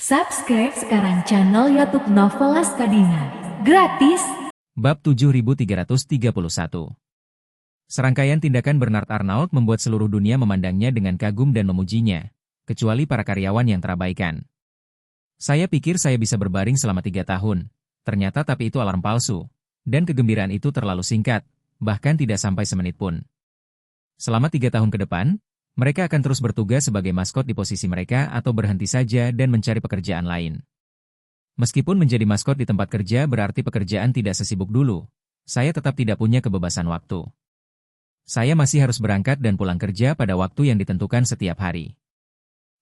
Subscribe sekarang channel YouTube Novelas Kadina. Gratis. Bab 7331. Serangkaian tindakan Bernard Arnault membuat seluruh dunia memandangnya dengan kagum dan memujinya, kecuali para karyawan yang terabaikan. Saya pikir saya bisa berbaring selama 3 tahun, ternyata tapi itu alarm palsu, dan kegembiraan itu terlalu singkat, bahkan tidak sampai semenit pun. Selama 3 tahun ke depan, mereka akan terus bertugas sebagai maskot di posisi mereka atau berhenti saja dan mencari pekerjaan lain. Meskipun menjadi maskot di tempat kerja berarti pekerjaan tidak sesibuk dulu, saya tetap tidak punya kebebasan waktu. Saya masih harus berangkat dan pulang kerja pada waktu yang ditentukan setiap hari.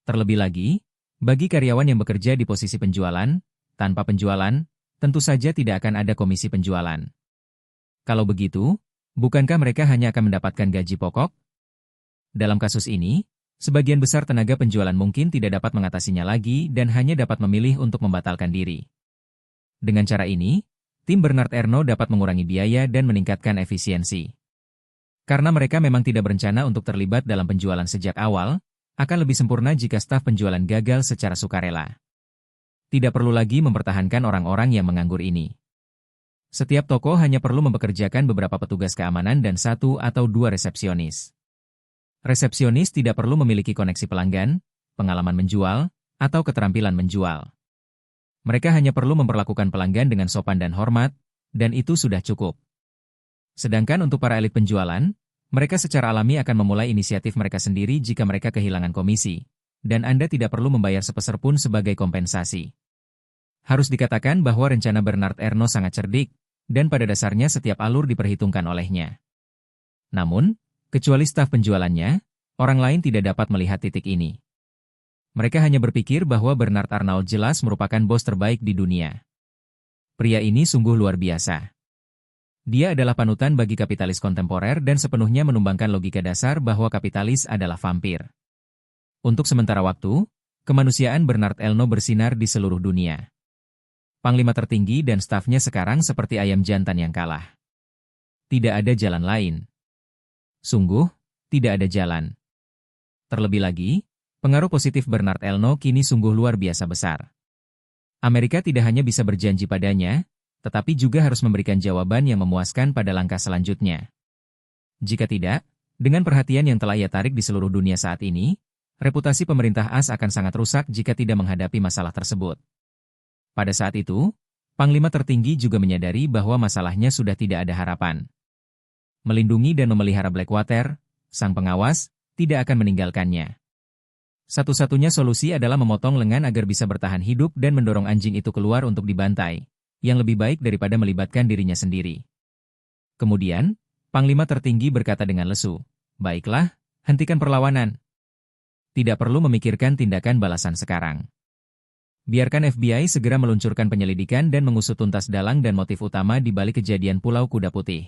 Terlebih lagi, bagi karyawan yang bekerja di posisi penjualan, tanpa penjualan, tentu saja tidak akan ada komisi penjualan. Kalau begitu, bukankah mereka hanya akan mendapatkan gaji pokok? Dalam kasus ini, sebagian besar tenaga penjualan mungkin tidak dapat mengatasinya lagi dan hanya dapat memilih untuk membatalkan diri. Dengan cara ini, tim Bernard Arnault dapat mengurangi biaya dan meningkatkan efisiensi. Karena mereka memang tidak berencana untuk terlibat dalam penjualan sejak awal, akan lebih sempurna jika staf penjualan gagal secara sukarela. Tidak perlu lagi mempertahankan orang-orang yang menganggur ini. Setiap toko hanya perlu mempekerjakan beberapa petugas keamanan dan 1 atau 2 resepsionis. Resepsionis tidak perlu memiliki koneksi pelanggan, pengalaman menjual, atau keterampilan menjual. Mereka hanya perlu memperlakukan pelanggan dengan sopan dan hormat, dan itu sudah cukup. Sedangkan untuk para elit penjualan, mereka secara alami akan memulai inisiatif mereka sendiri jika mereka kehilangan komisi, dan Anda tidak perlu membayar sepeser pun sebagai kompensasi. Harus dikatakan bahwa rencana Bernard Arnault sangat cerdik, dan pada dasarnya setiap alur diperhitungkan olehnya. Namun, kecuali staf penjualannya, orang lain tidak dapat melihat titik ini. Mereka hanya berpikir bahwa Bernard Arnault jelas merupakan bos terbaik di dunia. Pria ini sungguh luar biasa. Dia adalah panutan bagi kapitalis kontemporer dan sepenuhnya menumbangkan logika dasar bahwa kapitalis adalah vampir. Untuk sementara waktu, kemanusiaan Bernard Arnault bersinar di seluruh dunia. Panglima tertinggi dan stafnya sekarang seperti ayam jantan yang kalah. Tidak ada jalan lain. Sungguh, tidak ada jalan. Terlebih lagi, pengaruh positif Bernard Arnault kini sungguh luar biasa besar. Amerika tidak hanya bisa berjanji padanya, tetapi juga harus memberikan jawaban yang memuaskan pada langkah selanjutnya. Jika tidak, dengan perhatian yang telah ia tarik di seluruh dunia saat ini, reputasi pemerintah AS akan sangat rusak jika tidak menghadapi masalah tersebut. Pada saat itu, Panglima tertinggi juga menyadari bahwa masalahnya sudah tidak ada harapan. Melindungi dan memelihara Blackwater, sang pengawas, tidak akan meninggalkannya. Satu-satunya solusi adalah memotong lengan agar bisa bertahan hidup dan mendorong anjing itu keluar untuk dibantai, yang lebih baik daripada melibatkan dirinya sendiri. Kemudian, Panglima tertinggi berkata dengan lesu, "Baiklah, hentikan perlawanan. Tidak perlu memikirkan tindakan balasan sekarang. Biarkan FBI segera meluncurkan penyelidikan dan mengusut tuntas dalang dan motif utama di balik kejadian Pulau Kuda Putih."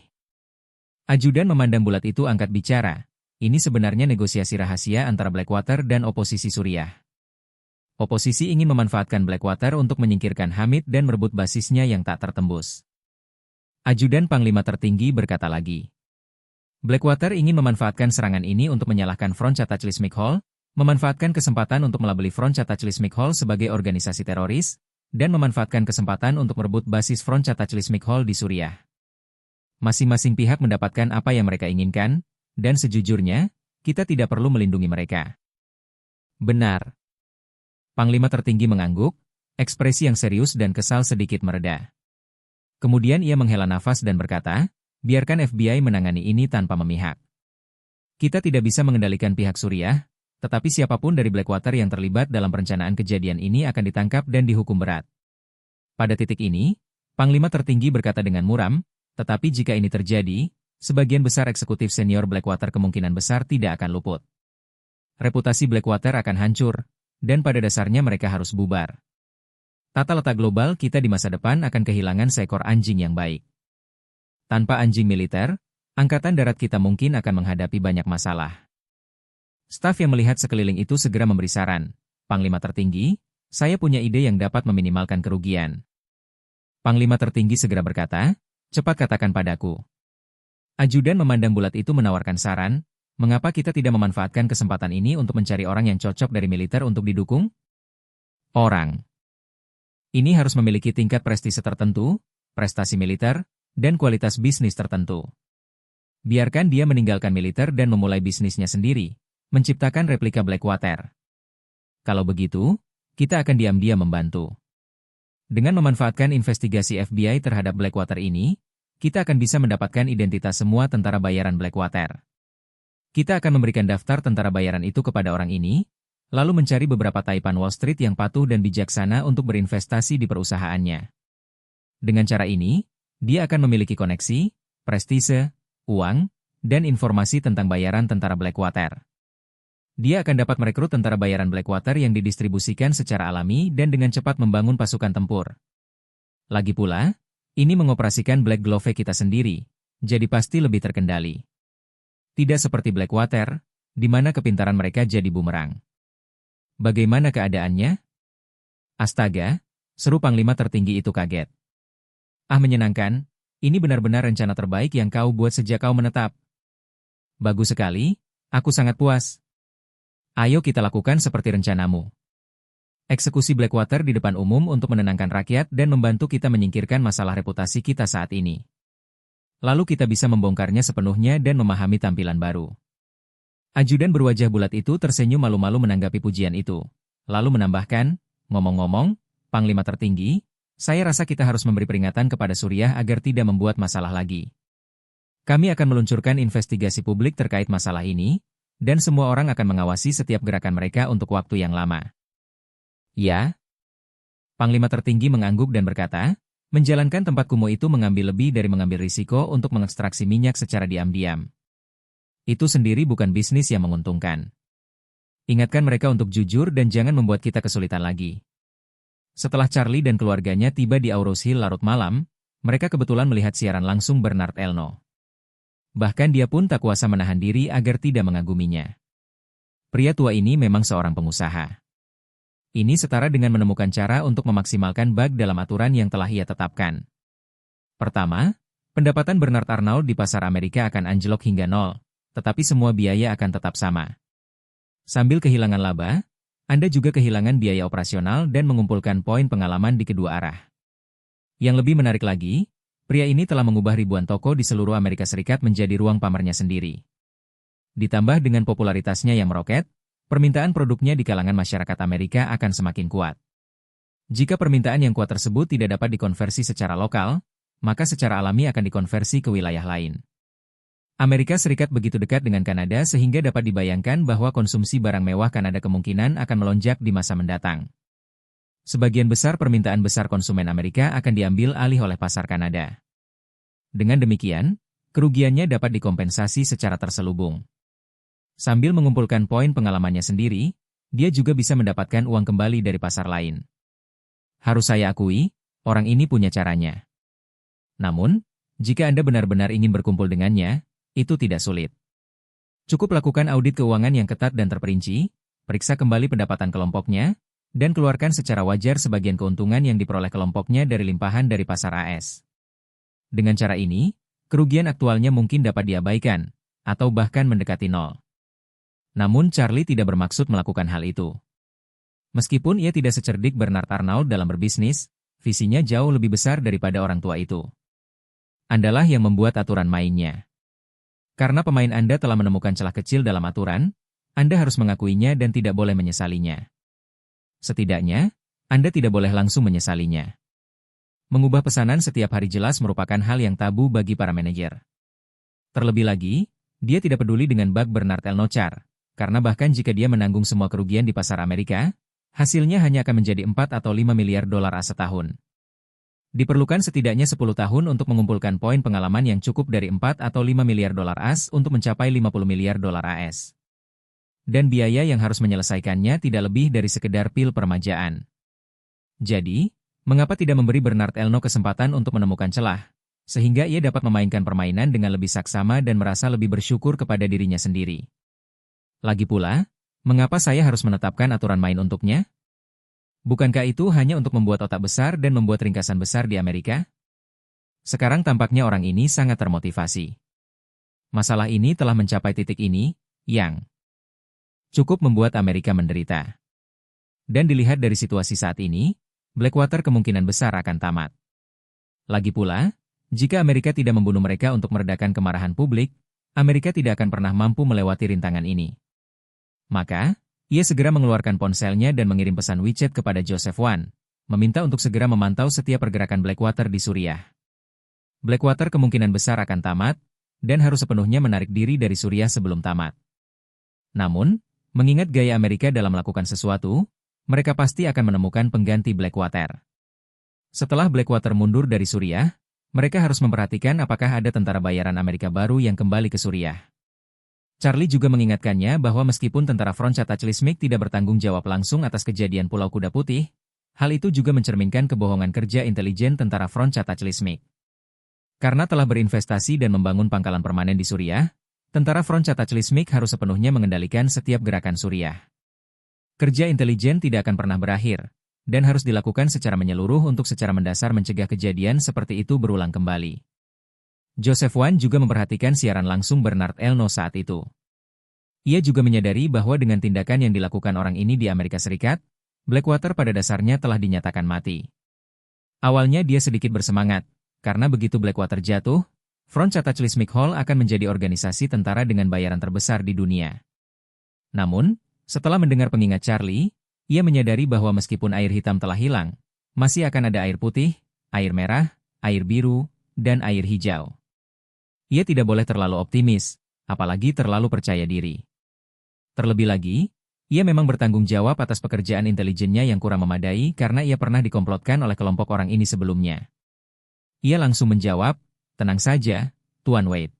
Ajudan memandang bulat itu angkat bicara. Ini sebenarnya negosiasi rahasia antara Blackwater dan oposisi Suriah. Oposisi ingin memanfaatkan Blackwater untuk menyingkirkan Hamid dan merebut basisnya yang tak tertembus. Ajudan Panglima tertinggi berkata lagi. Blackwater ingin memanfaatkan serangan ini untuk menyalahkan Front Cataclysmic Hall, memanfaatkan kesempatan untuk melabeli Front Cataclysmic Hall sebagai organisasi teroris, dan memanfaatkan kesempatan untuk merebut basis Front Cataclysmic Hall di Suriah. Masing-masing pihak mendapatkan apa yang mereka inginkan, dan sejujurnya, kita tidak perlu melindungi mereka. Benar. Panglima tertinggi mengangguk, ekspresi yang serius dan kesal sedikit mereda. Kemudian ia menghela nafas dan berkata, biarkan FBI menangani ini tanpa memihak. Kita tidak bisa mengendalikan pihak Suriah, tetapi siapapun dari Blackwater yang terlibat dalam perencanaan kejadian ini akan ditangkap dan dihukum berat. Pada titik ini, Panglima tertinggi berkata dengan muram, tetapi jika ini terjadi, sebagian besar eksekutif senior Blackwater kemungkinan besar tidak akan luput. Reputasi Blackwater akan hancur, dan pada dasarnya mereka harus bubar. Tata letak global kita di masa depan akan kehilangan seekor anjing yang baik. Tanpa anjing militer, angkatan darat kita mungkin akan menghadapi banyak masalah. Staf yang melihat sekeliling itu segera memberi saran. Panglima tertinggi, saya punya ide yang dapat meminimalkan kerugian. Panglima tertinggi segera berkata, cepat katakan padaku. Ajudan memandang bulat itu menawarkan saran, mengapa kita tidak memanfaatkan kesempatan ini untuk mencari orang yang cocok dari militer untuk didukung? Orang. Ini harus memiliki tingkat prestise tertentu, prestasi militer, dan kualitas bisnis tertentu. Biarkan dia meninggalkan militer dan memulai bisnisnya sendiri, menciptakan replika Blackwater. Kalau begitu, kita akan diam-diam membantu. Dengan memanfaatkan investigasi FBI terhadap Blackwater ini, kita akan bisa mendapatkan identitas semua tentara bayaran Blackwater. Kita akan memberikan daftar tentara bayaran itu kepada orang ini, lalu mencari beberapa taipan Wall Street yang patuh dan bijaksana untuk berinvestasi di perusahaannya. Dengan cara ini, dia akan memiliki koneksi, prestise, uang, dan informasi tentang bayaran tentara Blackwater. Dia akan dapat merekrut tentara bayaran Blackwater yang didistribusikan secara alami dan dengan cepat membangun pasukan tempur. Lagi pula, ini mengoperasikan Black Glove kita sendiri, jadi pasti lebih terkendali. Tidak seperti Blackwater, di mana kepintaran mereka jadi bumerang. Bagaimana keadaannya? Astaga, seru Panglima tertinggi itu kaget. Menyenangkan, ini benar-benar rencana terbaik yang kau buat sejak kau menetap. Bagus sekali, aku sangat puas. Ayo kita lakukan seperti rencanamu. Eksekusi Blackwater di depan umum untuk menenangkan rakyat dan membantu kita menyingkirkan masalah reputasi kita saat ini. Lalu kita bisa membongkarnya sepenuhnya dan memahami tampilan baru. Ajudan berwajah bulat itu tersenyum malu-malu menanggapi pujian itu. Lalu menambahkan, ngomong-ngomong, Panglima tertinggi, saya rasa kita harus memberi peringatan kepada Suriah agar tidak membuat masalah lagi. Kami akan meluncurkan investigasi publik terkait masalah ini, dan semua orang akan mengawasi setiap gerakan mereka untuk waktu yang lama. Ya? Panglima tertinggi mengangguk dan berkata, menjalankan tempat kumuh itu mengambil lebih dari mengambil risiko untuk mengekstraksi minyak secara diam-diam. Itu sendiri bukan bisnis yang menguntungkan. Ingatkan mereka untuk jujur dan jangan membuat kita kesulitan lagi. Setelah Charlie dan keluarganya tiba di Aurous Hill larut malam, mereka kebetulan melihat siaran langsung Bernard Elno. Bahkan dia pun tak kuasa menahan diri agar tidak mengaguminya. Pria tua ini memang seorang pengusaha. Ini setara dengan menemukan cara untuk memaksimalkan bug dalam aturan yang telah ia tetapkan. Pertama, pendapatan Bernard Arnault di pasar Amerika akan anjlok hingga nol, tetapi semua biaya akan tetap sama. Sambil kehilangan laba, Anda juga kehilangan biaya operasional dan mengumpulkan poin pengalaman di kedua arah. Yang lebih menarik lagi, pria ini telah mengubah ribuan toko di seluruh Amerika Serikat menjadi ruang pamernya sendiri. Ditambah dengan popularitasnya yang meroket, permintaan produknya di kalangan masyarakat Amerika akan semakin kuat. Jika permintaan yang kuat tersebut tidak dapat dikonversi secara lokal, maka secara alami akan dikonversi ke wilayah lain. Amerika Serikat begitu dekat dengan Kanada sehingga dapat dibayangkan bahwa konsumsi barang mewah Kanada kemungkinan akan melonjak di masa mendatang. Sebagian besar permintaan besar konsumen Amerika akan diambil alih oleh pasar Kanada. Dengan demikian, kerugiannya dapat dikompensasi secara terselubung. Sambil mengumpulkan poin pengalamannya sendiri, dia juga bisa mendapatkan uang kembali dari pasar lain. Harus saya akui, orang ini punya caranya. Namun, jika Anda benar-benar ingin berkumpul dengannya, itu tidak sulit. Cukup lakukan audit keuangan yang ketat dan terperinci, periksa kembali pendapatan kelompoknya, dan keluarkan secara wajar sebagian keuntungan yang diperoleh kelompoknya dari limpahan dari pasar AS. Dengan cara ini, kerugian aktualnya mungkin dapat diabaikan, atau bahkan mendekati nol. Namun Charlie tidak bermaksud melakukan hal itu. Meskipun ia tidak secerdik Bernard Arnault dalam berbisnis, visinya jauh lebih besar daripada orang tua itu. Andalah yang membuat aturan mainnya. Karena pemain Anda telah menemukan celah kecil dalam aturan, Anda harus mengakuinya dan tidak boleh menyesalinya. Setidaknya, Anda tidak boleh langsung menyesalinya. Mengubah pesanan setiap hari jelas merupakan hal yang tabu bagi para manajer. Terlebih lagi, dia tidak peduli dengan bug Bernard Elnochar, karena bahkan jika dia menanggung semua kerugian di pasar Amerika, hasilnya hanya akan menjadi 4 atau 5 miliar dolar AS setahun. Diperlukan setidaknya 10 tahun untuk mengumpulkan poin pengalaman yang cukup dari 4 atau 5 miliar dolar AS untuk mencapai 50 miliar dolar AS. Dan biaya yang harus menyelesaikannya tidak lebih dari sekedar pil permajaan. Jadi, mengapa tidak memberi Bernard Elno kesempatan untuk menemukan celah, sehingga ia dapat memainkan permainan dengan lebih saksama dan merasa lebih bersyukur kepada dirinya sendiri. Lagi pula, mengapa saya harus menetapkan aturan main untuknya? Bukankah itu hanya untuk membuat otak besar dan membuat ringkasan besar di Amerika? Sekarang tampaknya orang ini sangat termotivasi. Masalah ini telah mencapai titik ini, yang cukup membuat Amerika menderita. Dan dilihat dari situasi saat ini, Blackwater kemungkinan besar akan tamat. Lagi pula, jika Amerika tidak membunuh mereka untuk meredakan kemarahan publik, Amerika tidak akan pernah mampu melewati rintangan ini. Maka, ia segera mengeluarkan ponselnya dan mengirim pesan WeChat kepada Joseph Wan, meminta untuk segera memantau setiap pergerakan Blackwater di Suriah. Blackwater kemungkinan besar akan tamat, dan harus sepenuhnya menarik diri dari Suriah sebelum tamat. Namun, mengingat gaya Amerika dalam melakukan sesuatu, mereka pasti akan menemukan pengganti Blackwater. Setelah Blackwater mundur dari Suriah, mereka harus memperhatikan apakah ada tentara bayaran Amerika baru yang kembali ke Suriah. Charlie juga mengingatkannya bahwa meskipun tentara Front Cataclysmic tidak bertanggung jawab langsung atas kejadian Pulau Kuda Putih, hal itu juga mencerminkan kebohongan kerja intelijen tentara Front Cataclysmic. Karena telah berinvestasi dan membangun pangkalan permanen di Suriah, tentara Front Cataclysmic harus sepenuhnya mengendalikan setiap gerakan Suriah. Kerja intelijen tidak akan pernah berakhir, dan harus dilakukan secara menyeluruh untuk secara mendasar mencegah kejadian seperti itu berulang kembali. Joseph Wan juga memperhatikan siaran langsung Bernard Elno saat itu. Ia juga menyadari bahwa dengan tindakan yang dilakukan orang ini di Amerika Serikat, Blackwater pada dasarnya telah dinyatakan mati. Awalnya dia sedikit bersemangat, karena begitu Blackwater jatuh, Front Cataclysmic Hall akan menjadi organisasi tentara dengan bayaran terbesar di dunia. Namun, setelah mendengar pengingat Charlie, ia menyadari bahwa meskipun air hitam telah hilang, masih akan ada air putih, air merah, air biru, dan air hijau. Ia tidak boleh terlalu optimis, apalagi terlalu percaya diri. Terlebih lagi, ia memang bertanggung jawab atas pekerjaan intelijennya yang kurang memadai karena ia pernah dikomplotkan oleh kelompok orang ini sebelumnya. Ia langsung menjawab, "Tenang saja, Tuan Wade.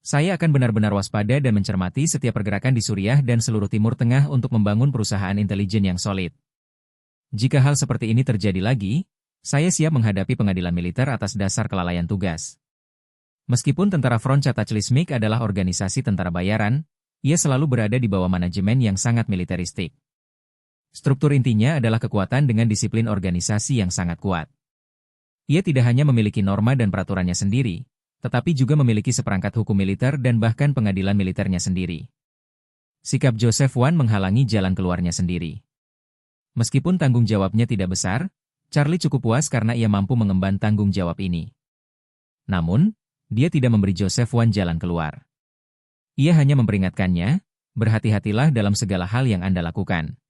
Saya akan benar-benar waspada dan mencermati setiap pergerakan di Suriah dan seluruh Timur Tengah untuk membangun perusahaan intelijen yang solid. Jika hal seperti ini terjadi lagi, saya siap menghadapi pengadilan militer atas dasar kelalaian tugas." Meskipun tentara Front Cataclysmic adalah organisasi tentara bayaran, ia selalu berada di bawah manajemen yang sangat militeristik. Struktur intinya adalah kekuatan dengan disiplin organisasi yang sangat kuat. Ia tidak hanya memiliki norma dan peraturannya sendiri, tetapi juga memiliki seperangkat hukum militer dan bahkan pengadilan militernya sendiri. Sikap Joseph Wan menghalangi jalan keluarnya sendiri. Meskipun tanggung jawabnya tidak besar, Charlie cukup puas karena ia mampu mengemban tanggung jawab ini. Namun, dia tidak memberi Joseph Wan jalan keluar. Ia hanya memperingatkannya, berhati-hatilah dalam segala hal yang Anda lakukan.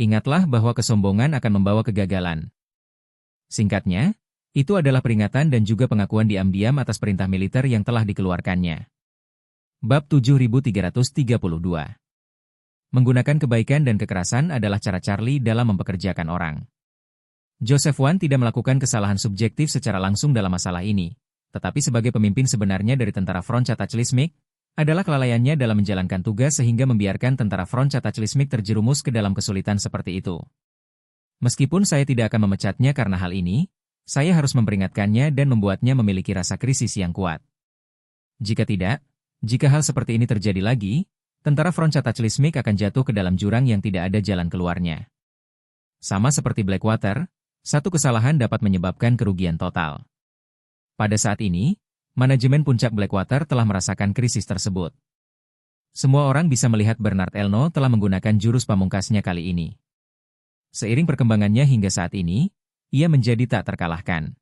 Ingatlah bahwa kesombongan akan membawa kegagalan. Singkatnya, itu adalah peringatan dan juga pengakuan diam-diam atas perintah militer yang telah dikeluarkannya. Bab 7332. Menggunakan kebaikan dan kekerasan adalah cara Charlie dalam mempekerjakan orang. Joseph Wan tidak melakukan kesalahan subjektif secara langsung dalam masalah ini, tetapi sebagai pemimpin sebenarnya dari tentara Front Cataclysmic, adalah kelalaiannya dalam menjalankan tugas sehingga membiarkan tentara Front Cataclysmic terjerumus ke dalam kesulitan seperti itu. Meskipun saya tidak akan memecatnya karena hal ini, saya harus memperingatkannya dan membuatnya memiliki rasa krisis yang kuat. Jika tidak, jika hal seperti ini terjadi lagi, tentara Front Cataclysmic akan jatuh ke dalam jurang yang tidak ada jalan keluarnya. Sama seperti Blackwater, satu kesalahan dapat menyebabkan kerugian total. Pada saat ini, manajemen puncak Blackwater telah merasakan krisis tersebut. Semua orang bisa melihat Bernard Elno telah menggunakan jurus pamungkasnya kali ini. Seiring perkembangannya hingga saat ini, ia menjadi tak terkalahkan.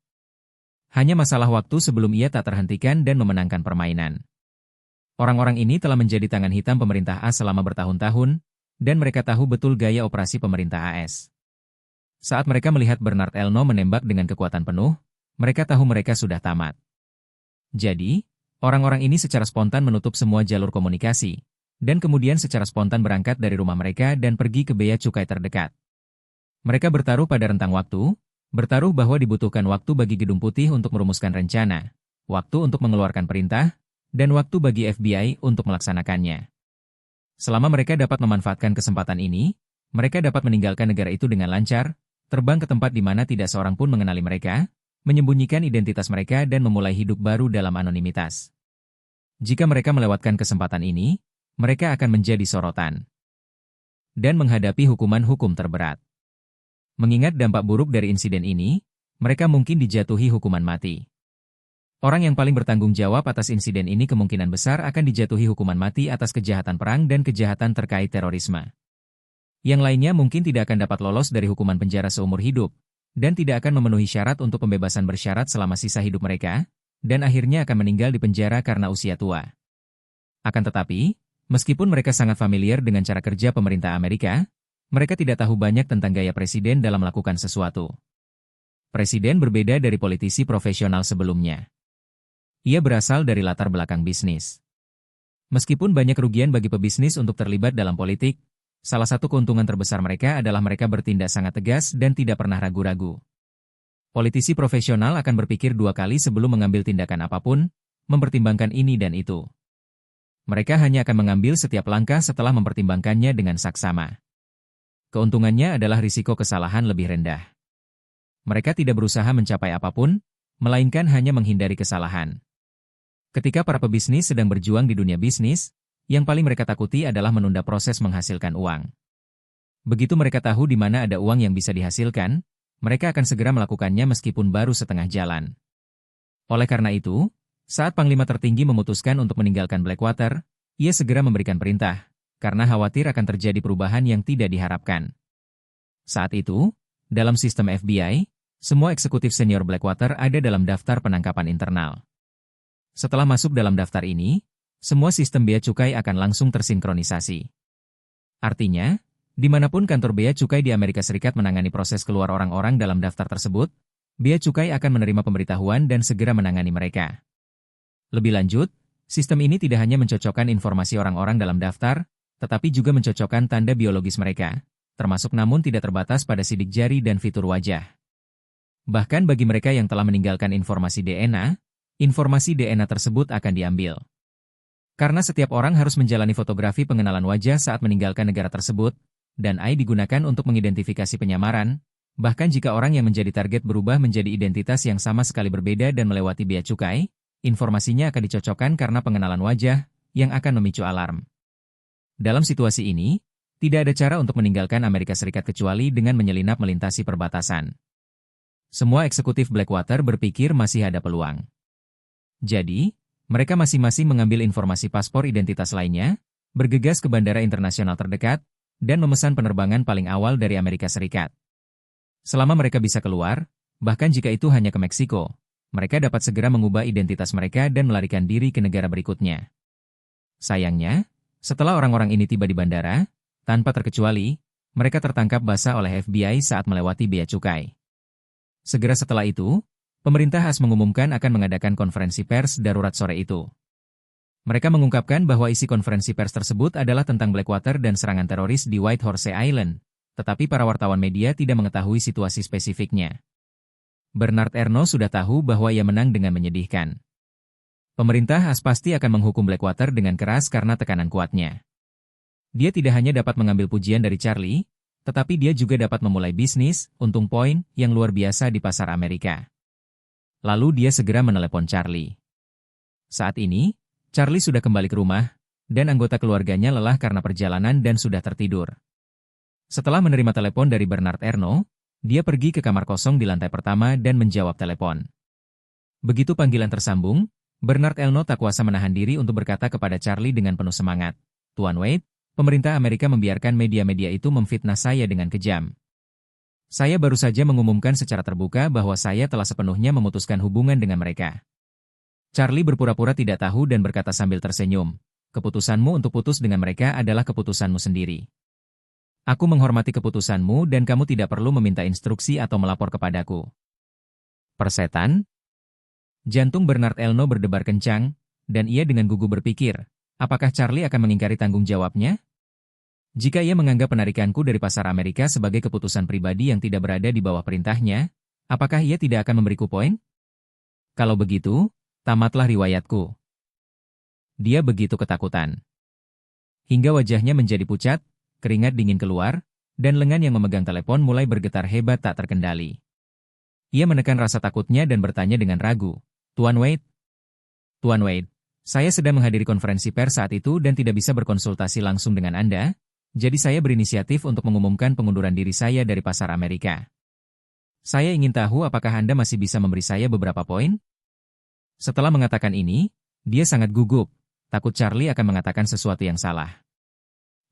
Hanya masalah waktu sebelum ia tak terhentikan dan memenangkan permainan. Orang-orang ini telah menjadi tangan hitam pemerintah AS selama bertahun-tahun, dan mereka tahu betul gaya operasi pemerintah AS. Saat mereka melihat Bernard Elno menembak dengan kekuatan penuh, mereka tahu mereka sudah tamat. Jadi, orang-orang ini secara spontan menutup semua jalur komunikasi, dan kemudian secara spontan berangkat dari rumah mereka dan pergi ke bea cukai terdekat. Mereka bertaruh pada rentang waktu, bertaruh bahwa dibutuhkan waktu bagi Gedung Putih untuk merumuskan rencana, waktu untuk mengeluarkan perintah, dan waktu bagi FBI untuk melaksanakannya. Selama mereka dapat memanfaatkan kesempatan ini, mereka dapat meninggalkan negara itu dengan lancar, terbang ke tempat di mana tidak seorang pun mengenali mereka, menyembunyikan identitas mereka dan memulai hidup baru dalam anonimitas. Jika mereka melewatkan kesempatan ini, mereka akan menjadi sorotan dan menghadapi hukuman hukum terberat. Mengingat dampak buruk dari insiden ini, mereka mungkin dijatuhi hukuman mati. Orang yang paling bertanggung jawab atas insiden ini kemungkinan besar akan dijatuhi hukuman mati atas kejahatan perang dan kejahatan terkait terorisme. Yang lainnya mungkin tidak akan dapat lolos dari hukuman penjara seumur hidup, dan tidak akan memenuhi syarat untuk pembebasan bersyarat selama sisa hidup mereka, dan akhirnya akan meninggal di penjara karena usia tua. Akan tetapi, meskipun mereka sangat familiar dengan cara kerja pemerintah Amerika, mereka tidak tahu banyak tentang gaya presiden dalam melakukan sesuatu. Presiden berbeda dari politisi profesional sebelumnya. Ia berasal dari latar belakang bisnis. Meskipun banyak kerugian bagi pebisnis untuk terlibat dalam politik, salah satu keuntungan terbesar mereka adalah mereka bertindak sangat tegas dan tidak pernah ragu-ragu. Politisi profesional akan berpikir 2 kali sebelum mengambil tindakan apapun, mempertimbangkan ini dan itu. Mereka hanya akan mengambil setiap langkah setelah mempertimbangkannya dengan saksama. Keuntungannya adalah risiko kesalahan lebih rendah. Mereka tidak berusaha mencapai apapun, melainkan hanya menghindari kesalahan. Ketika para pebisnis sedang berjuang di dunia bisnis, yang paling mereka takuti adalah menunda proses menghasilkan uang. Begitu mereka tahu di mana ada uang yang bisa dihasilkan, mereka akan segera melakukannya meskipun baru setengah jalan. Oleh karena itu, saat Panglima tertinggi memutuskan untuk meninggalkan Blackwater, ia segera memberikan perintah, karena khawatir akan terjadi perubahan yang tidak diharapkan. Saat itu, dalam sistem FBI, semua eksekutif senior Blackwater ada dalam daftar penangkapan internal. Setelah masuk dalam daftar ini, semua sistem bea cukai akan langsung tersinkronisasi. Artinya, dimanapun kantor bea cukai di Amerika Serikat menangani proses keluar orang-orang dalam daftar tersebut, bea cukai akan menerima pemberitahuan dan segera menangani mereka. Lebih lanjut, sistem ini tidak hanya mencocokkan informasi orang-orang dalam daftar, tetapi juga mencocokkan tanda biologis mereka, termasuk namun tidak terbatas pada sidik jari dan fitur wajah. Bahkan bagi mereka yang telah meninggalkan informasi DNA tersebut akan diambil. Karena setiap orang harus menjalani fotografi pengenalan wajah saat meninggalkan negara tersebut, dan AI digunakan untuk mengidentifikasi penyamaran, bahkan jika orang yang menjadi target berubah menjadi identitas yang sama sekali berbeda dan melewati bea cukai, informasinya akan dicocokkan karena pengenalan wajah, yang akan memicu alarm. Dalam situasi ini, tidak ada cara untuk meninggalkan Amerika Serikat kecuali dengan menyelinap melintasi perbatasan. Semua eksekutif Blackwater berpikir masih ada peluang. Jadi, mereka masing-masing mengambil informasi paspor identitas lainnya, bergegas ke bandara internasional terdekat, dan memesan penerbangan paling awal dari Amerika Serikat. Selama mereka bisa keluar, bahkan jika itu hanya ke Meksiko, mereka dapat segera mengubah identitas mereka dan melarikan diri ke negara berikutnya. Sayangnya, setelah orang-orang ini tiba di bandara, tanpa terkecuali, mereka tertangkap basah oleh FBI saat melewati bea cukai. Segera setelah itu, pemerintah AS mengumumkan akan mengadakan konferensi pers darurat sore itu. Mereka mengungkapkan bahwa isi konferensi pers tersebut adalah tentang Blackwater dan serangan teroris di White Horse Island, tetapi para wartawan media tidak mengetahui situasi spesifiknya. Bernard Arnault sudah tahu bahwa ia menang dengan menyedihkan. Pemerintah AS pasti akan menghukum Blackwater dengan keras karena tekanan kuatnya. Dia tidak hanya dapat mengambil pujian dari Charlie, tetapi dia juga dapat memulai bisnis, untung poin, yang luar biasa di pasar Amerika. Lalu dia segera menelepon Charlie. Saat ini, Charlie sudah kembali ke rumah, dan anggota keluarganya lelah karena perjalanan dan sudah tertidur. Setelah menerima telepon dari Bernard Arnault, dia pergi ke kamar kosong di lantai pertama dan menjawab telepon. Begitu panggilan tersambung, Bernard Arnault tak kuasa menahan diri untuk berkata kepada Charlie dengan penuh semangat, "Tuan Wade, pemerintah Amerika membiarkan media-media itu memfitnah saya dengan kejam. Saya baru saja mengumumkan secara terbuka bahwa saya telah sepenuhnya memutuskan hubungan dengan mereka." Charlie berpura-pura tidak tahu dan berkata sambil tersenyum, "Keputusanmu untuk putus dengan mereka adalah keputusanmu sendiri. Aku menghormati keputusanmu dan kamu tidak perlu meminta instruksi atau melapor kepadaku." Persetan? Jantung Bernard Arnault berdebar kencang, dan ia dengan gugup berpikir, apakah Charlie akan mengingkari tanggung jawabnya? Jika ia menganggap penarikanku dari pasar Amerika sebagai keputusan pribadi yang tidak berada di bawah perintahnya, apakah ia tidak akan memberiku poin? Kalau begitu, tamatlah riwayatku. Dia begitu ketakutan. Hingga wajahnya menjadi pucat, keringat dingin keluar, dan lengan yang memegang telepon mulai bergetar hebat tak terkendali. Ia menekan rasa takutnya dan bertanya dengan ragu, "Tuan Wade? Tuan Wade, saya sedang menghadiri konferensi pers saat itu dan tidak bisa berkonsultasi langsung dengan Anda, jadi saya berinisiatif untuk mengumumkan pengunduran diri saya dari pasar Amerika. Saya ingin tahu apakah Anda masih bisa memberi saya beberapa poin?" Setelah mengatakan ini, dia sangat gugup, takut Charlie akan mengatakan sesuatu yang salah.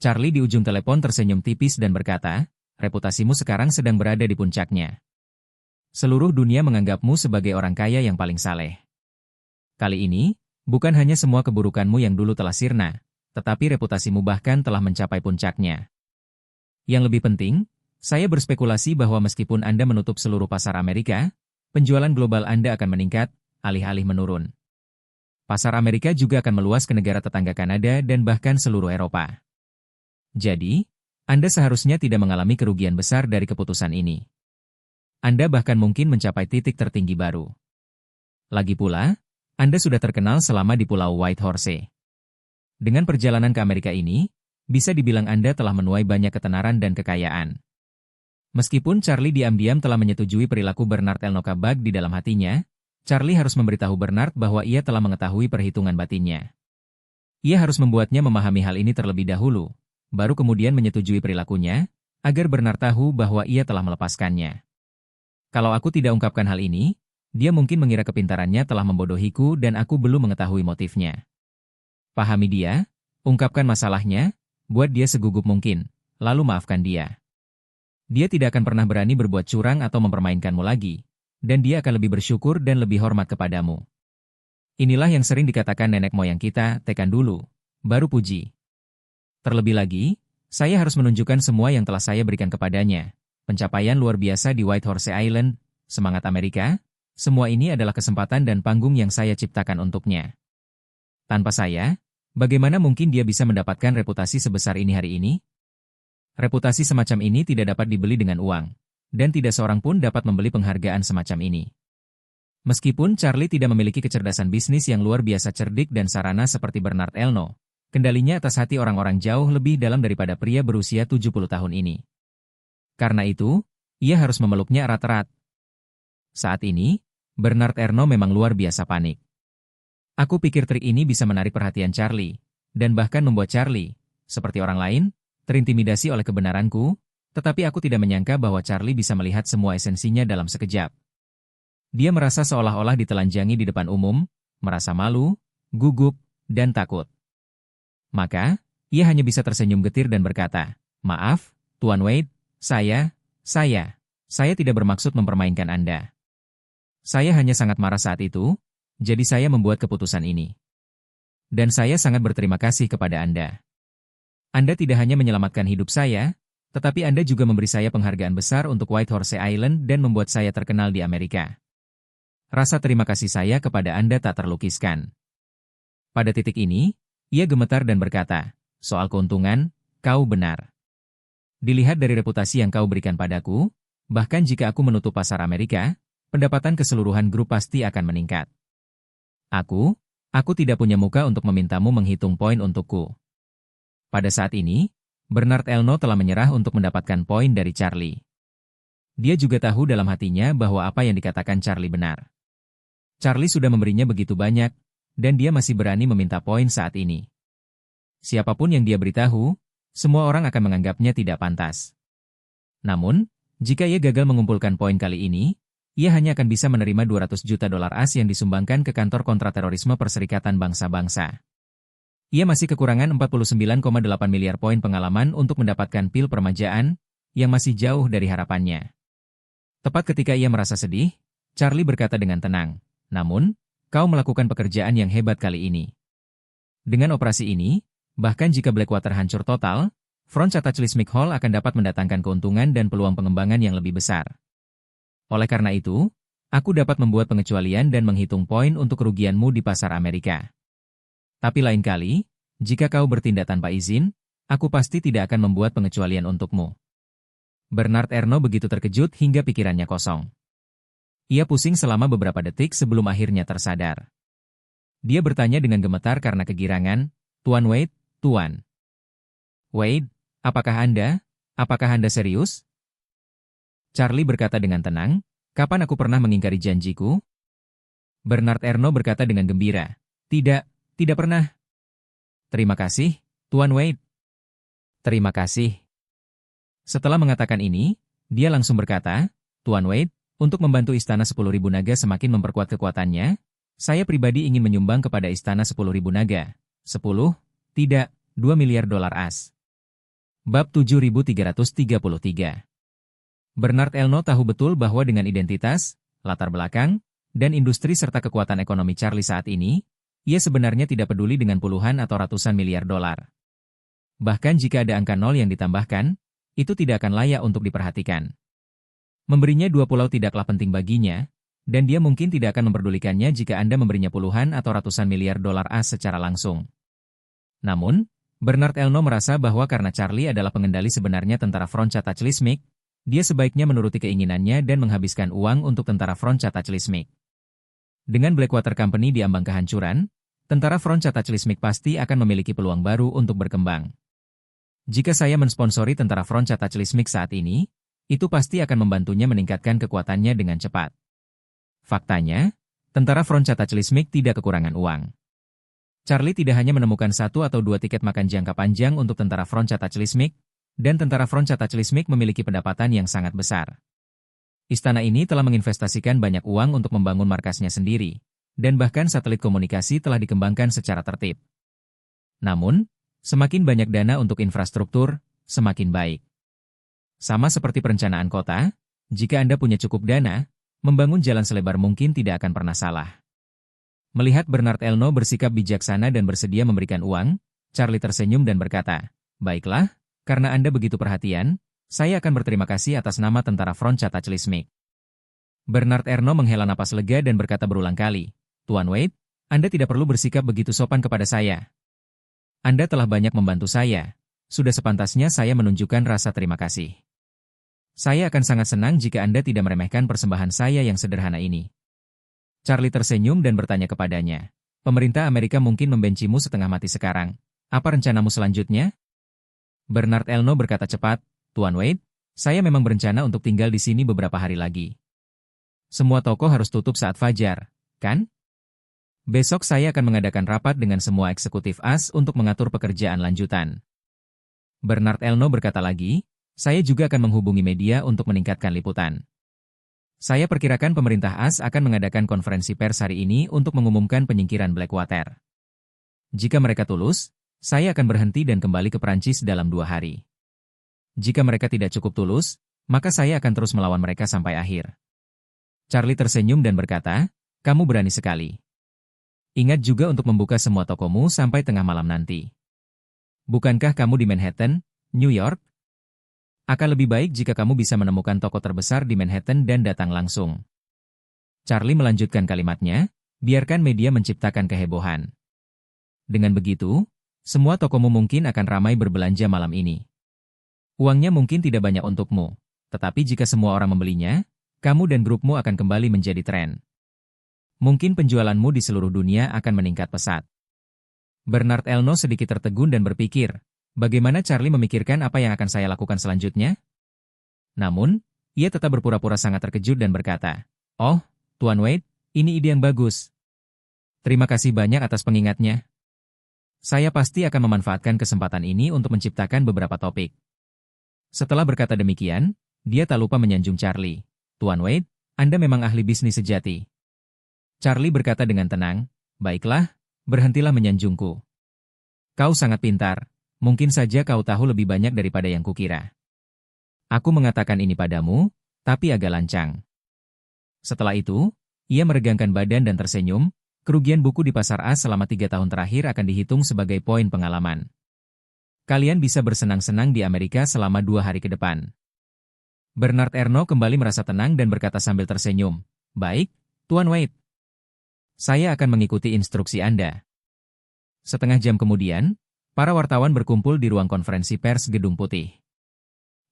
Charlie di ujung telepon tersenyum tipis dan berkata, reputasimu sekarang sedang berada di puncaknya. Seluruh dunia menganggapmu sebagai orang kaya yang paling saleh. Kali ini, bukan hanya semua keburukanmu yang dulu telah sirna, tetapi reputasimu bahkan telah mencapai puncaknya. Yang lebih penting, saya berspekulasi bahwa meskipun Anda menutup seluruh pasar Amerika, penjualan global Anda akan meningkat, alih-alih menurun. Pasar Amerika juga akan meluas ke negara tetangga Kanada dan bahkan seluruh Eropa. Jadi, Anda seharusnya tidak mengalami kerugian besar dari keputusan ini. Anda bahkan mungkin mencapai titik tertinggi baru. Lagi pula, Anda sudah terkenal selama di Pulau Whitehorse. Dengan perjalanan ke Amerika ini, bisa dibilang Anda telah menuai banyak ketenaran dan kekayaan. Meskipun Charlie diam-diam telah menyetujui perilaku Bernard Elnokabag di dalam hatinya, Charlie harus memberitahu Bernard bahwa ia telah mengetahui perhitungan batinnya. Ia harus membuatnya memahami hal ini terlebih dahulu, baru kemudian menyetujui perilakunya, agar Bernard tahu bahwa ia telah melepaskannya. Kalau aku tidak ungkapkan hal ini, dia mungkin mengira kepintarannya telah membodohiku dan aku belum mengetahui motifnya. Pahami dia, ungkapkan masalahnya, buat dia segugup mungkin, lalu maafkan dia. Dia tidak akan pernah berani berbuat curang atau mempermainkanmu lagi, dan dia akan lebih bersyukur dan lebih hormat kepadamu. Inilah yang sering dikatakan nenek moyang kita, tekan dulu, baru puji. Terlebih lagi, saya harus menunjukkan semua yang telah saya berikan kepadanya. Pencapaian luar biasa di Whitehorse Island, semangat Amerika, semua ini adalah kesempatan dan panggung yang saya ciptakan untuknya. Tanpa saya, bagaimana mungkin dia bisa mendapatkan reputasi sebesar ini hari ini? Reputasi semacam ini tidak dapat dibeli dengan uang, dan tidak seorang pun dapat membeli penghargaan semacam ini. Meskipun Charlie tidak memiliki kecerdasan bisnis yang luar biasa cerdik dan sarana seperti Bernard Elno, kendalinya atas hati orang-orang jauh lebih dalam daripada pria berusia 70 tahun ini. Karena itu, ia harus memeluknya erat-erat. Saat ini, Bernard Elno memang luar biasa panik. Aku pikir trik ini bisa menarik perhatian Charlie, dan bahkan membuat Charlie, seperti orang lain, terintimidasi oleh kebenaranku, tetapi aku tidak menyangka bahwa Charlie bisa melihat semua esensinya dalam sekejap. Dia merasa seolah-olah ditelanjangi di depan umum, merasa malu, gugup, dan takut. Maka, ia hanya bisa tersenyum getir dan berkata, "Maaf, Tuan Wade, saya tidak bermaksud mempermainkan Anda. Saya hanya sangat marah saat itu, jadi saya membuat keputusan ini. Dan saya sangat berterima kasih kepada Anda. Anda tidak hanya menyelamatkan hidup saya, tetapi Anda juga memberi saya penghargaan besar untuk Whitehorse Island dan membuat saya terkenal di Amerika. Rasa terima kasih saya kepada Anda tak terlukiskan." Pada titik ini, ia gemetar dan berkata, "Soal keuntungan, kau benar. Dilihat dari reputasi yang kau berikan padaku, bahkan jika aku menutup pasar Amerika, pendapatan keseluruhan grup pasti akan meningkat. Aku tidak punya muka untuk memintamu menghitung poin untukku." Pada saat ini, Bernard Elno telah menyerah untuk mendapatkan poin dari Charlie. Dia juga tahu dalam hatinya bahwa apa yang dikatakan Charlie benar. Charlie sudah memberinya begitu banyak, dan dia masih berani meminta poin saat ini. Siapapun yang dia beritahu, semua orang akan menganggapnya tidak pantas. Namun, jika ia gagal mengumpulkan poin kali ini, ia hanya akan bisa menerima 200 juta dolar AS yang disumbangkan ke kantor kontraterorisme Perserikatan Bangsa-Bangsa. Ia masih kekurangan 49,8 miliar poin pengalaman untuk mendapatkan pil permajaan, yang masih jauh dari harapannya. Tepat ketika ia merasa sedih, Charlie berkata dengan tenang, "Namun, kau melakukan pekerjaan yang hebat kali ini. Dengan operasi ini, bahkan jika Blackwater hancur total, Front Cataclysmic Hall akan dapat mendatangkan keuntungan dan peluang pengembangan yang lebih besar. Oleh karena itu, aku dapat membuat pengecualian dan menghitung poin untuk kerugianmu di pasar Amerika. Tapi lain kali, jika kau bertindak tanpa izin, aku pasti tidak akan membuat pengecualian untukmu." Bernard Elno begitu terkejut hingga pikirannya kosong. Ia pusing selama beberapa detik sebelum akhirnya tersadar. Dia bertanya dengan gemetar karena kegirangan, "Tuan Wade, Tuan Wade, apakah Anda serius?" Charlie berkata dengan tenang, "Kapan aku pernah mengingkari janjiku?" Bernard Elno berkata dengan gembira, Tidak pernah." "Terima kasih, Tuan Wade." "Terima kasih." Setelah mengatakan ini, dia langsung berkata, "Tuan Wade, untuk membantu Istana 10.000 Naga semakin memperkuat kekuatannya, saya pribadi ingin menyumbang kepada Istana 10.000 Naga, 2 miliar dolar AS. Bab 7333. Bernard Elno tahu betul bahwa dengan identitas, latar belakang, dan industri serta kekuatan ekonomi Charlie saat ini, ia sebenarnya tidak peduli dengan puluhan atau ratusan miliar dolar. Bahkan jika ada angka nol yang ditambahkan, itu tidak akan layak untuk diperhatikan. Memberinya 2 pulau tidaklah penting baginya, dan dia mungkin tidak akan memperdulikannya jika Anda memberinya puluhan atau ratusan miliar dolar AS secara langsung. Namun, Bernard Elno merasa bahwa karena Charlie adalah pengendali sebenarnya tentara Frontier Taclismic, dia sebaiknya menuruti keinginannya dan menghabiskan uang untuk tentara Frontier Taclismic. Dengan Blackwater Company di ambang kehancuran, tentara Frontier Taclismic pasti akan memiliki peluang baru untuk berkembang. Jika saya mensponsori tentara Frontier Taclismic saat ini, itu pasti akan membantunya meningkatkan kekuatannya dengan cepat. Faktanya, tentara Frontier Taclismic tidak kekurangan uang. Charlie tidak hanya menemukan 1 atau 2 tiket makan jangka panjang untuk tentara Frontier Taclismic, dan tentara Frontier Taclismic memiliki pendapatan yang sangat besar. Istana ini telah menginvestasikan banyak uang untuk membangun markasnya sendiri, dan bahkan satelit komunikasi telah dikembangkan secara tertib. Namun, semakin banyak dana untuk infrastruktur, semakin baik. Sama seperti perencanaan kota, jika Anda punya cukup dana, membangun jalan selebar mungkin tidak akan pernah salah. Melihat Bernard Elno bersikap bijaksana dan bersedia memberikan uang, Charlie tersenyum dan berkata, "Baiklah, karena Anda begitu perhatian, saya akan berterima kasih atas nama tentara Frontier Taclismic." Bernard Elno menghela napas lega dan berkata berulang kali, "Tuan Wade, Anda tidak perlu bersikap begitu sopan kepada saya. Anda telah banyak membantu saya. Sudah sepantasnya saya menunjukkan rasa terima kasih. Saya akan sangat senang jika Anda tidak meremehkan persembahan saya yang sederhana ini." Charlie tersenyum dan bertanya kepadanya, "Pemerintah Amerika mungkin membencimu setengah mati sekarang. Apa rencanamu selanjutnya?" Bernard Elno berkata cepat, "Tuan Wade, saya memang berencana untuk tinggal di sini beberapa hari lagi. Semua toko harus tutup saat fajar, kan? Besok saya akan mengadakan rapat dengan semua eksekutif AS untuk mengatur pekerjaan lanjutan." Bernard Elno berkata lagi, "Saya juga akan menghubungi media untuk meningkatkan liputan. Saya perkirakan pemerintah AS akan mengadakan konferensi pers hari ini untuk mengumumkan penyingkiran Blackwater. Jika mereka tulus, saya akan berhenti dan kembali ke Perancis dalam 2 hari. Jika mereka tidak cukup tulus, maka saya akan terus melawan mereka sampai akhir." Charlie tersenyum dan berkata, "Kamu berani sekali. Ingat juga untuk membuka semua tokomu sampai tengah malam nanti. Bukankah kamu di Manhattan, New York? Akan lebih baik jika kamu bisa menemukan toko terbesar di Manhattan dan datang langsung." Charlie melanjutkan kalimatnya, "Biarkan media menciptakan kehebohan. Dengan begitu, semua tokomu mungkin akan ramai berbelanja malam ini. Uangnya mungkin tidak banyak untukmu, tetapi jika semua orang membelinya, kamu dan grupmu akan kembali menjadi tren. Mungkin penjualanmu di seluruh dunia akan meningkat pesat." Bernard Elno sedikit tertegun dan berpikir, bagaimana Charlie memikirkan apa yang akan saya lakukan selanjutnya? Namun, ia tetap berpura-pura sangat terkejut dan berkata, "Oh, Tuan Wade, ini ide yang bagus. Terima kasih banyak atas pengingatnya. Saya pasti akan memanfaatkan kesempatan ini untuk menciptakan beberapa topik." Setelah berkata demikian, dia tak lupa menyanjung Charlie, "Tuan Wade, Anda memang ahli bisnis sejati." Charlie berkata dengan tenang, "Baiklah, berhentilah menyanjungku. Kau sangat pintar. Mungkin saja kau tahu lebih banyak daripada yang kukira. Aku mengatakan ini padamu, tapi agak lancang." Setelah itu, ia meregangkan badan dan tersenyum. Kerugian buku di pasar AS selama 3 tahun terakhir akan dihitung sebagai poin pengalaman. Kalian bisa bersenang-senang di Amerika selama 2 hari ke depan. Bernard Elno kembali merasa tenang dan berkata sambil tersenyum, "Baik, Tuan Wade. Saya akan mengikuti instruksi Anda." Setengah jam kemudian, para wartawan berkumpul di ruang konferensi pers Gedung Putih.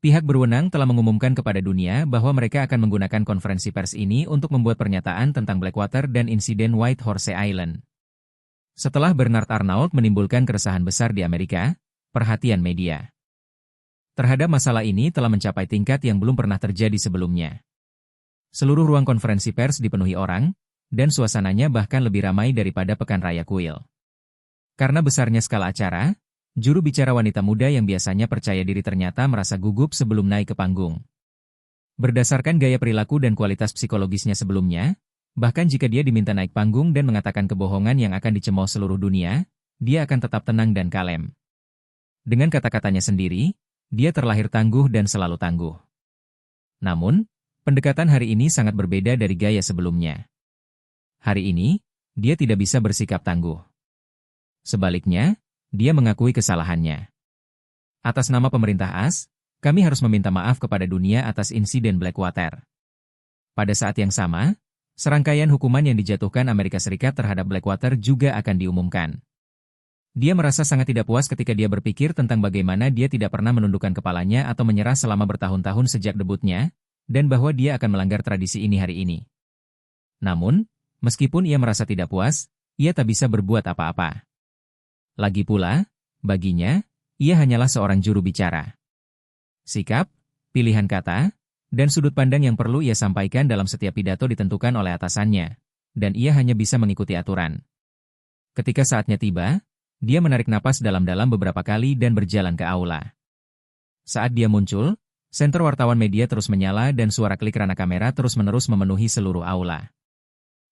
Pihak berwenang telah mengumumkan kepada dunia bahwa mereka akan menggunakan konferensi pers ini untuk membuat pernyataan tentang Blackwater dan insiden White Horse Island. Setelah Bernard Arnault menimbulkan keresahan besar di Amerika, perhatian media terhadap masalah ini telah mencapai tingkat yang belum pernah terjadi sebelumnya. Seluruh ruang konferensi pers dipenuhi orang, dan suasananya bahkan lebih ramai daripada Pekan Raya Kuil. Karena besarnya skala acara, juru bicara wanita muda yang biasanya percaya diri ternyata merasa gugup sebelum naik ke panggung. Berdasarkan gaya perilaku dan kualitas psikologisnya sebelumnya, bahkan jika dia diminta naik panggung dan mengatakan kebohongan yang akan dicemooh seluruh dunia, dia akan tetap tenang dan kalem. Dengan kata-katanya sendiri, Dia terlahir tangguh dan selalu tangguh. Namun, pendekatan hari ini sangat berbeda dari gaya sebelumnya. Hari ini, dia tidak bisa bersikap tangguh. Sebaliknya, dia mengakui kesalahannya. Atas nama pemerintah AS, kami harus meminta maaf kepada dunia atas insiden Blackwater. Pada saat yang sama, serangkaian hukuman yang dijatuhkan Amerika Serikat terhadap Blackwater juga akan diumumkan. Dia merasa sangat tidak puas ketika dia berpikir tentang bagaimana dia tidak pernah menundukkan kepalanya atau menyerah selama bertahun-tahun sejak debutnya, dan bahwa dia akan melanggar tradisi ini hari ini. Namun, meskipun ia merasa tidak puas, ia tak bisa berbuat apa-apa. Lagi pula, baginya, ia hanyalah seorang juru bicara. Sikap, pilihan kata, dan sudut pandang yang perlu ia sampaikan dalam setiap pidato ditentukan oleh atasannya, dan ia hanya bisa mengikuti aturan. Ketika saatnya tiba, dia menarik napas dalam-dalam beberapa kali dan berjalan ke aula. Saat dia muncul, senter wartawan media terus menyala dan suara klik rana kamera terus-menerus memenuhi seluruh aula.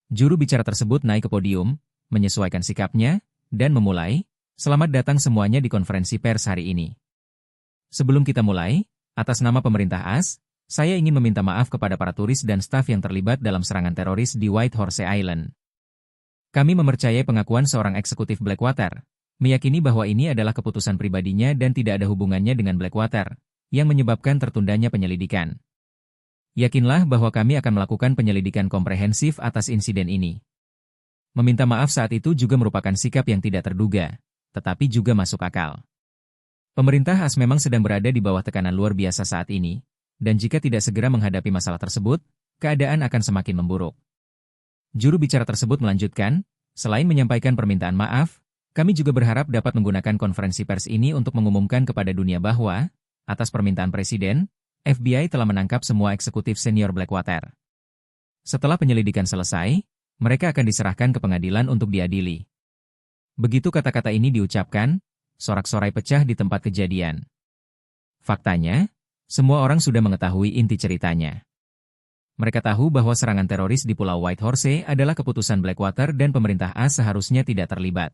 Juru bicara tersebut naik ke podium, menyesuaikan sikapnya, dan memulai, "Selamat datang semuanya di konferensi pers hari ini. Sebelum kita mulai, atas nama pemerintah AS, saya ingin meminta maaf kepada para turis dan staf yang terlibat dalam serangan teroris di White Horse Island. Kami mempercayai pengakuan seorang eksekutif Blackwater, meyakini bahwa ini adalah keputusan pribadinya dan tidak ada hubungannya dengan Blackwater, yang menyebabkan tertundanya penyelidikan. Yakinlah bahwa kami akan melakukan penyelidikan komprehensif atas insiden ini." Meminta maaf saat itu juga merupakan sikap yang tidak terduga, tetapi juga masuk akal. Pemerintah AS memang sedang berada di bawah tekanan luar biasa saat ini, dan jika tidak segera menghadapi masalah tersebut, keadaan akan semakin memburuk. Juru bicara tersebut melanjutkan, "Selain menyampaikan permintaan maaf, kami juga berharap dapat menggunakan konferensi pers ini untuk mengumumkan kepada dunia bahwa, atas permintaan Presiden, FBI telah menangkap semua eksekutif senior Blackwater. Setelah penyelidikan selesai, mereka akan diserahkan ke pengadilan untuk diadili." Begitu kata-kata ini diucapkan, sorak-sorai pecah di tempat kejadian. Faktanya, semua orang sudah mengetahui inti ceritanya. Mereka tahu bahwa serangan teroris di Pulau White Horse adalah keputusan Blackwater dan pemerintah AS seharusnya tidak terlibat.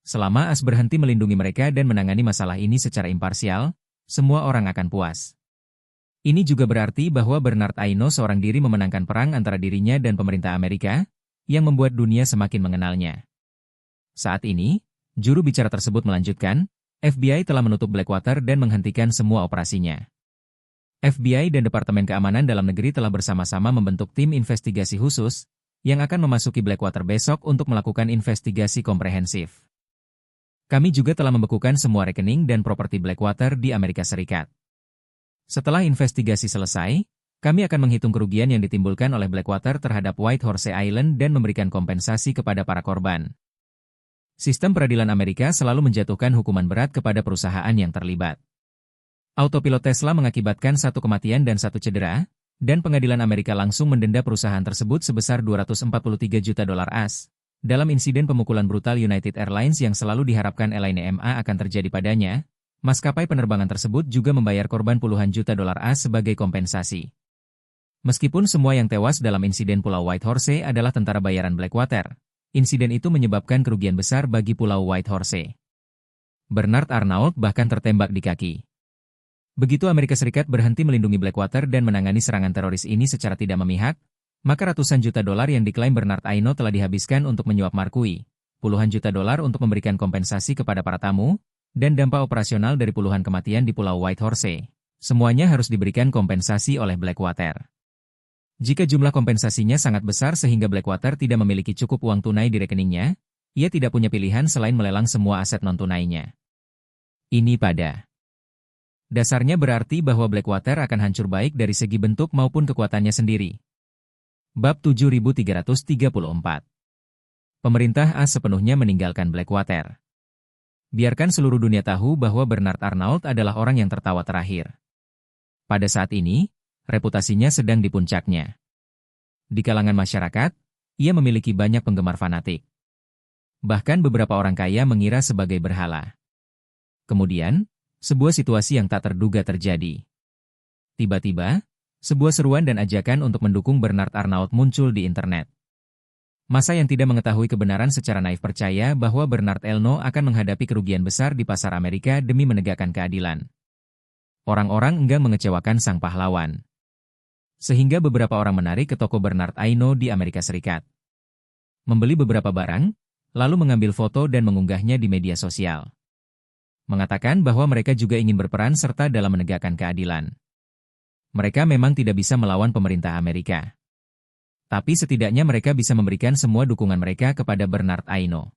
Selama AS berhenti melindungi mereka dan menangani masalah ini secara imparsial, semua orang akan puas. Ini juga berarti bahwa Bernard Aino seorang diri memenangkan perang antara dirinya dan pemerintah Amerika, yang membuat dunia semakin mengenalnya. Saat ini, juru bicara tersebut melanjutkan, FBI telah menutup Blackwater dan menghentikan semua operasinya. FBI dan Departemen Keamanan Dalam Negeri telah bersama-sama membentuk tim investigasi khusus, yang akan memasuki Blackwater besok untuk melakukan investigasi komprehensif. Kami juga telah membekukan semua rekening dan properti Blackwater di Amerika Serikat. Setelah investigasi selesai, kami akan menghitung kerugian yang ditimbulkan oleh Blackwater terhadap White Horse Island dan memberikan kompensasi kepada para korban. Sistem peradilan Amerika selalu menjatuhkan hukuman berat kepada perusahaan yang terlibat. Autopilot Tesla mengakibatkan 1 kematian dan 1 cedera, dan pengadilan Amerika langsung mendenda perusahaan tersebut sebesar $243 juta AS. Dalam insiden pemukulan brutal United Airlines yang selalu diharapkan Elaine Ma akan terjadi padanya, maskapai penerbangan tersebut juga membayar korban puluhan juta dolar AS sebagai kompensasi. Meskipun semua yang tewas dalam insiden Pulau White Horse adalah tentara bayaran Blackwater, insiden itu menyebabkan kerugian besar bagi Pulau White Horse. Bernard Arnault bahkan tertembak di kaki. Begitu Amerika Serikat berhenti melindungi Blackwater dan menangani serangan teroris ini secara tidak memihak, maka ratusan juta dolar yang diklaim Bernard Aino telah dihabiskan untuk menyuap Markui, puluhan juta dolar untuk memberikan kompensasi kepada para tamu, dan dampak operasional dari puluhan kematian di Pulau White Horse. Semuanya harus diberikan kompensasi oleh Blackwater. Jika jumlah kompensasinya sangat besar sehingga Blackwater tidak memiliki cukup uang tunai di rekeningnya, ia tidak punya pilihan selain melelang semua aset non-tunainya. Ini pada dasarnya berarti bahwa Blackwater akan hancur baik dari segi bentuk maupun kekuatannya sendiri. Bab 7334. Pemerintah AS sepenuhnya meninggalkan Blackwater. Biarkan seluruh dunia tahu bahwa Bernard Arnault adalah orang yang tertawa terakhir. Pada saat ini, reputasinya sedang di puncaknya. Di kalangan masyarakat, ia memiliki banyak penggemar fanatik. Bahkan beberapa orang kaya mengira sebagai berhala. Kemudian, sebuah situasi yang tak terduga terjadi. Tiba-tiba, sebuah seruan dan ajakan untuk mendukung Bernard Arnault muncul di internet. Massa yang tidak mengetahui kebenaran secara naif percaya bahwa Bernard Arnault akan menghadapi kerugian besar di pasar Amerika demi menegakkan keadilan. Orang-orang enggan mengecewakan sang pahlawan. Sehingga beberapa orang menarik ke toko Bernard Aino di Amerika Serikat. Membeli beberapa barang, lalu mengambil foto dan mengunggahnya di media sosial. Mengatakan bahwa mereka juga ingin berperan serta dalam menegakkan keadilan. Mereka memang tidak bisa melawan pemerintah Amerika. Tapi setidaknya mereka bisa memberikan semua dukungan mereka kepada Bernard Aino.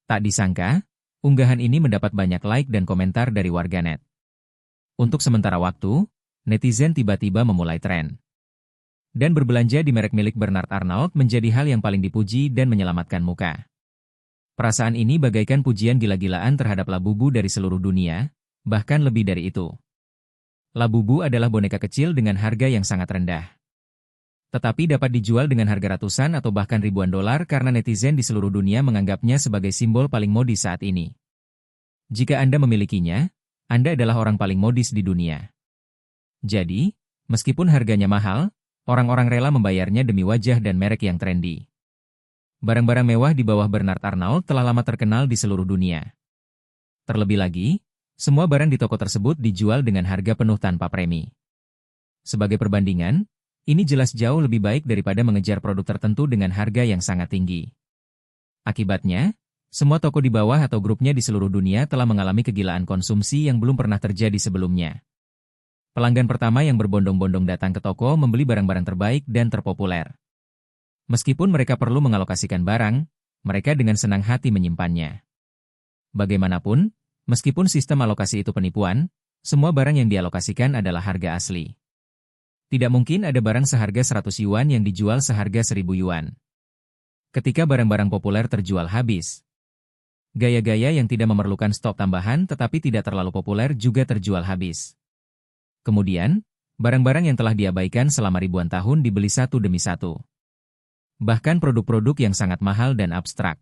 Tak disangka, unggahan ini mendapat banyak like dan komentar dari warganet. Untuk sementara waktu, netizen tiba-tiba memulai tren. Dan berbelanja di merek milik Bernard Arnault menjadi hal yang paling dipuji dan menyelamatkan muka. Perasaan ini bagaikan pujian gila-gilaan terhadap Labubu dari seluruh dunia, bahkan lebih dari itu. Labubu adalah boneka kecil dengan harga yang sangat rendah. Tetapi dapat dijual dengan harga ratusan atau bahkan ribuan dolar karena netizen di seluruh dunia menganggapnya sebagai simbol paling modis saat ini. Jika Anda memilikinya, Anda adalah orang paling modis di dunia. Jadi, meskipun harganya mahal, orang-orang rela membayarnya demi wajah dan merek yang trendy. Barang-barang mewah di bawah Bernard Arnault telah lama terkenal di seluruh dunia. Terlebih lagi, semua barang di toko tersebut dijual dengan harga penuh tanpa premi. Sebagai perbandingan, ini jelas jauh lebih baik daripada mengejar produk tertentu dengan harga yang sangat tinggi. Akibatnya, semua toko di bawah atau grupnya di seluruh dunia telah mengalami kegilaan konsumsi yang belum pernah terjadi sebelumnya. Pelanggan pertama yang berbondong-bondong datang ke toko membeli barang-barang terbaik dan terpopuler. Meskipun mereka perlu mengalokasikan barang, mereka dengan senang hati menyimpannya. Bagaimanapun, meskipun sistem alokasi itu penipuan, semua barang yang dialokasikan adalah harga asli. Tidak mungkin ada barang seharga 100 yuan yang dijual seharga 1000 yuan. Ketika barang-barang populer terjual habis, gaya-gaya yang tidak memerlukan stok tambahan tetapi tidak terlalu populer juga terjual habis. Kemudian, barang-barang yang telah diabaikan selama ribuan tahun dibeli satu demi satu. Bahkan produk-produk yang sangat mahal dan abstrak.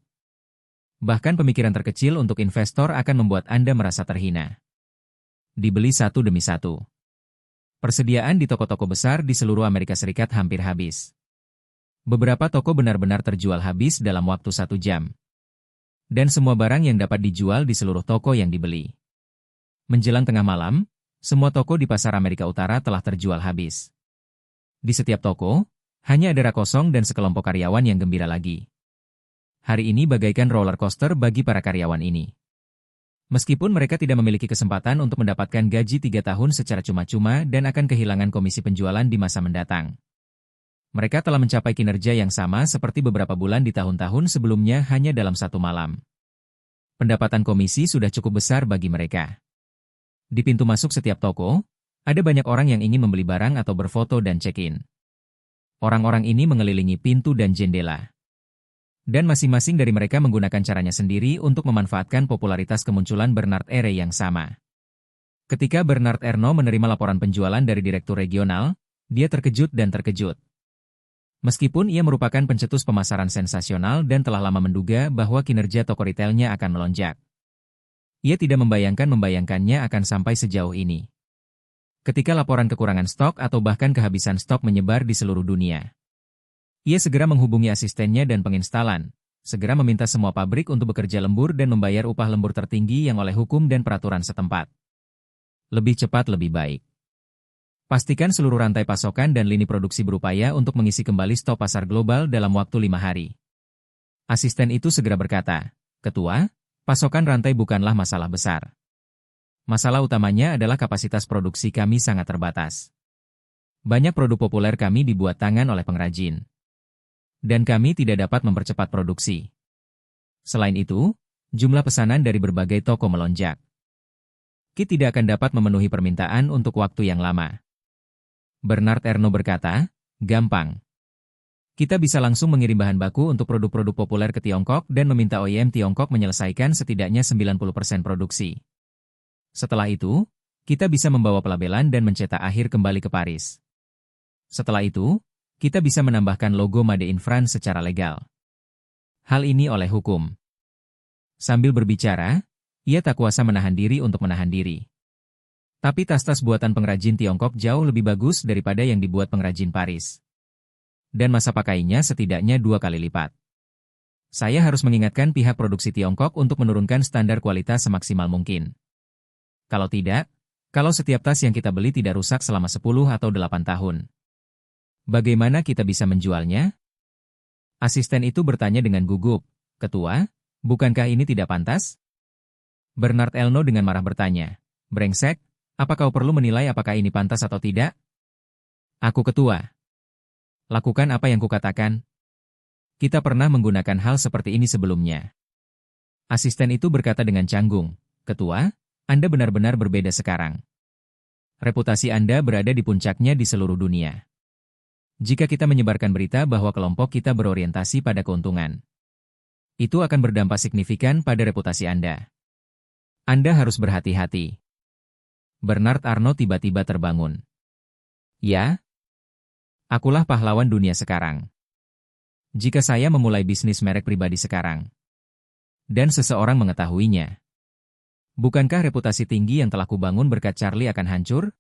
Bahkan pemikiran terkecil untuk investor akan membuat Anda merasa terhina. Dibeli satu demi satu. Persediaan di toko-toko besar di seluruh Amerika Serikat hampir habis. Beberapa toko benar-benar terjual habis dalam waktu 1 jam. Dan semua barang yang dapat dijual di seluruh toko yang dibeli. Menjelang tengah malam, semua toko di pasar Amerika Utara telah terjual habis. Di setiap toko, hanya ada rak kosong dan sekelompok karyawan yang gembira lagi. Hari ini bagaikan roller coaster bagi para karyawan ini. Meskipun mereka tidak memiliki kesempatan untuk mendapatkan gaji 3 tahun secara cuma-cuma dan akan kehilangan komisi penjualan di masa mendatang. Mereka telah mencapai kinerja yang sama seperti beberapa bulan di tahun-tahun sebelumnya hanya dalam 1 malam. Pendapatan komisi sudah cukup besar bagi mereka. Di pintu masuk setiap toko, ada banyak orang yang ingin membeli barang atau berfoto dan check-in. Orang-orang ini mengelilingi pintu dan jendela. Dan masing-masing dari mereka menggunakan caranya sendiri untuk memanfaatkan popularitas kemunculan Bernard Ere yang sama. Ketika Bernard Arnault menerima laporan penjualan dari direktur regional, dia terkejut dan terkejut. Meskipun ia merupakan pencetus pemasaran sensasional dan telah lama menduga bahwa kinerja toko retailnya akan melonjak. Ia tidak membayangkannya akan sampai sejauh ini. Ketika laporan kekurangan stok atau bahkan kehabisan stok menyebar di seluruh dunia, ia segera menghubungi asistennya dan penginstalan, segera meminta semua pabrik untuk bekerja lembur dan membayar upah lembur tertinggi yang oleh hukum dan peraturan setempat. Lebih cepat lebih baik. Pastikan seluruh rantai pasokan dan lini produksi berupaya untuk mengisi kembali stok pasar global dalam waktu 5 hari. Asisten itu segera berkata, "Ketua, pasokan rantai bukanlah masalah besar. Masalah utamanya adalah kapasitas produksi kami sangat terbatas. Banyak produk populer kami dibuat tangan oleh pengrajin. Dan kami tidak dapat mempercepat produksi. Selain itu, jumlah pesanan dari berbagai toko melonjak. Kit tidak akan dapat memenuhi permintaan untuk waktu yang lama." Bernard Arnault berkata, "Gampang. Kita bisa langsung mengirim bahan baku untuk produk-produk populer ke Tiongkok dan meminta OEM Tiongkok menyelesaikan setidaknya 90% produksi. Setelah itu, kita bisa membawa pelabelan dan mencetak akhir kembali ke Paris. Setelah itu, kita bisa menambahkan logo Made in France secara legal. Hal ini oleh hukum." Sambil berbicara, ia tak kuasa menahan diri untuk menahan diri. Tapi tas-tas buatan pengrajin Tiongkok jauh lebih bagus daripada yang dibuat pengrajin Paris. Dan masa pakainya setidaknya 2 kali lipat. Saya harus mengingatkan pihak produksi Tiongkok untuk menurunkan standar kualitas semaksimal mungkin. Kalau tidak, Kalau setiap tas yang kita beli tidak rusak selama 10 atau 8 tahun, bagaimana kita bisa menjualnya? Asisten itu bertanya dengan gugup. Ketua, bukankah ini tidak pantas? Bernard Elno dengan marah bertanya. Brengsek, apa kau perlu menilai apakah ini pantas atau tidak? Aku ketua. Lakukan apa yang kukatakan. Kita pernah menggunakan hal seperti ini sebelumnya. Asisten itu berkata dengan canggung. Ketua, Anda benar-benar berbeda sekarang. Reputasi Anda berada di puncaknya di seluruh dunia. Jika kita menyebarkan berita bahwa kelompok kita berorientasi pada keuntungan, itu akan berdampak signifikan pada reputasi Anda. Anda harus berhati-hati. Bernard Arnault tiba-tiba terbangun. Ya? Akulah pahlawan dunia sekarang. Jika saya memulai bisnis merek pribadi sekarang, dan seseorang mengetahuinya, bukankah reputasi tinggi yang telah kubangun berkat Charlie akan hancur?